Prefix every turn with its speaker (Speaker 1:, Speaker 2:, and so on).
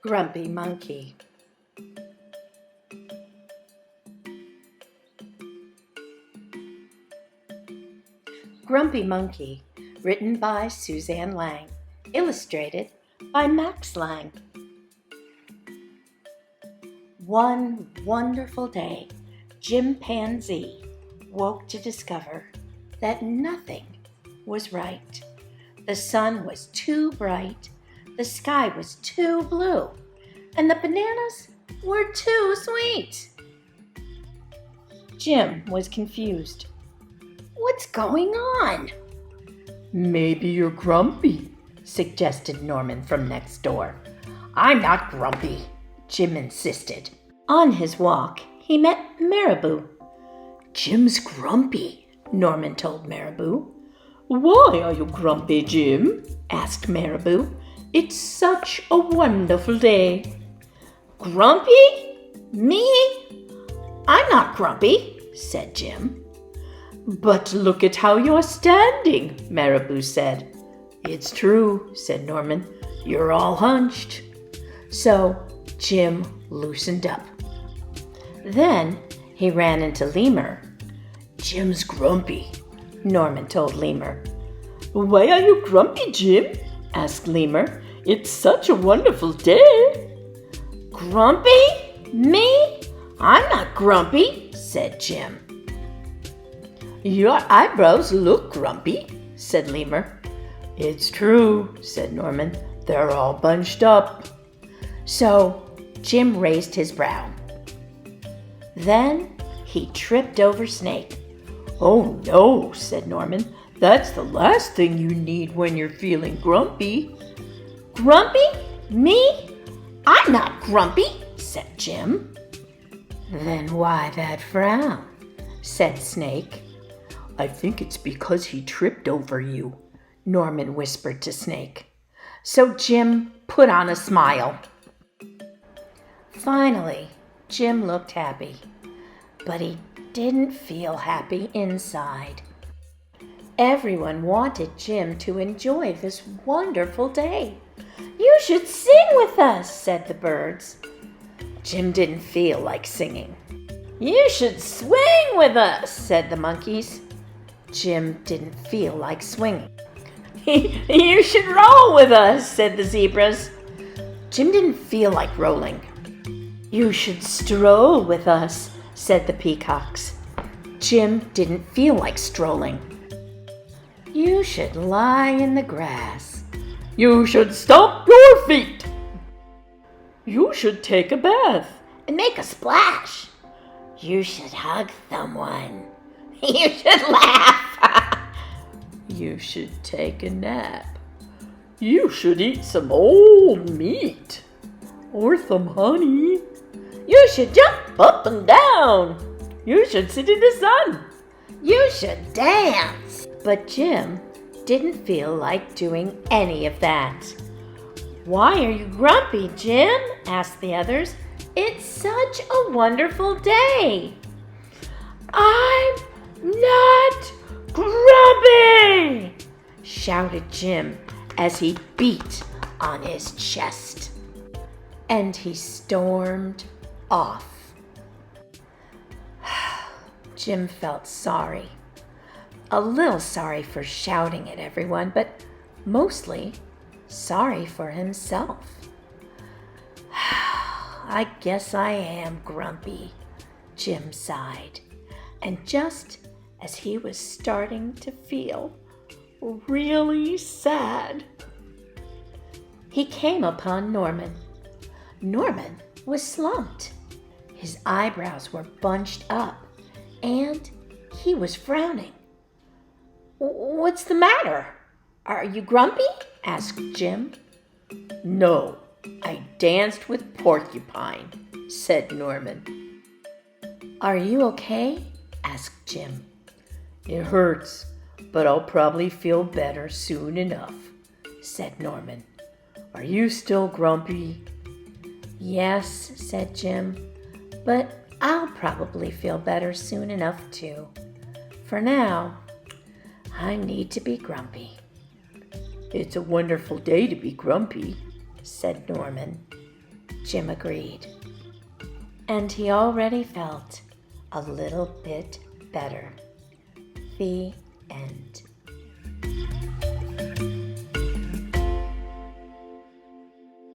Speaker 1: Grumpy Monkey. Grumpy Monkey, written by Suzanne Lang, illustrated by Max Lang. One wonderful day, Chimpanzee woke to discover that nothing was right. The sun was too bright, the sky was too blue, and the bananas were too sweet. Jim was confused. What's going on?
Speaker 2: Maybe you're grumpy, suggested Norman from next door. I'm not grumpy, Jim insisted.
Speaker 1: On his walk, he met Marabou.
Speaker 2: Jim's grumpy, Norman told Marabou. Why are you grumpy, Jim? Asked Marabou. It's such a wonderful day.
Speaker 1: Grumpy? Me? I'm not grumpy, said Jim.
Speaker 2: But look at how you're standing, Marabou said. It's true, said Norman. You're all hunched. So Jim loosened up.
Speaker 1: Then he ran into Lemur.
Speaker 2: Jim's grumpy, Norman told Lemur. Why are you grumpy, Jim? Asked Lemur. It's such a wonderful day.
Speaker 1: Grumpy? Me? I'm not grumpy, said Jim.
Speaker 2: Your eyebrows look grumpy, said Lemur. It's true, said Norman. They're all bunched up.
Speaker 1: So Jim raised his brow. Then he tripped over Snake.
Speaker 2: Oh no, said Norman. That's the last thing you need when you're feeling grumpy.
Speaker 1: Grumpy? Me? I'm not grumpy, said Jim.
Speaker 2: Then why that frown? Said Snake. I think it's because he tripped over you, Norman whispered to Snake.
Speaker 1: So Jim put on a smile. Finally, Jim looked happy, but he didn't feel happy inside. Everyone wanted Jim to enjoy this wonderful day. You should sing with us, said the birds. Jim didn't feel like singing. You should swing with us, said the monkeys. Jim didn't feel like swinging. You should roll with us, said the zebras. Jim didn't feel like rolling. You should stroll with us, said the peacocks. Jim didn't feel like strolling. You should lie in the grass.
Speaker 2: You should stomp your feet. You should take a bath
Speaker 1: and make a splash. You should hug someone. You should laugh.
Speaker 2: You should take a nap. You should eat some old meat or some honey.
Speaker 1: You should jump up and down.
Speaker 2: You should sit in the sun.
Speaker 1: You should dance. But Jim didn't feel like doing any of that. Why are you grumpy, Jim? Asked the others. It's such a wonderful day. I'm not grumpy, shouted Jim as he beat on his chest. And he stormed off. Jim felt sorry. A little sorry for shouting at everyone, but mostly sorry for himself. I guess I am grumpy, Jim sighed. And just as he was starting to feel really sad, he came upon Norman. Norman was slumped. His eyebrows were bunched up, and he was frowning. What's the matter? Are you grumpy? Asked Jim.
Speaker 2: No, I danced with Porcupine, said Norman.
Speaker 1: Are you okay? Asked Jim.
Speaker 2: It hurts, but I'll probably feel better soon enough, said Norman. Are you still grumpy?
Speaker 1: Yes, said Jim, but I'll probably feel better soon enough too. For now, I need to be grumpy.
Speaker 2: It's a wonderful day to be grumpy, said Norman.
Speaker 1: Jim agreed. And he already felt a little bit better. The end.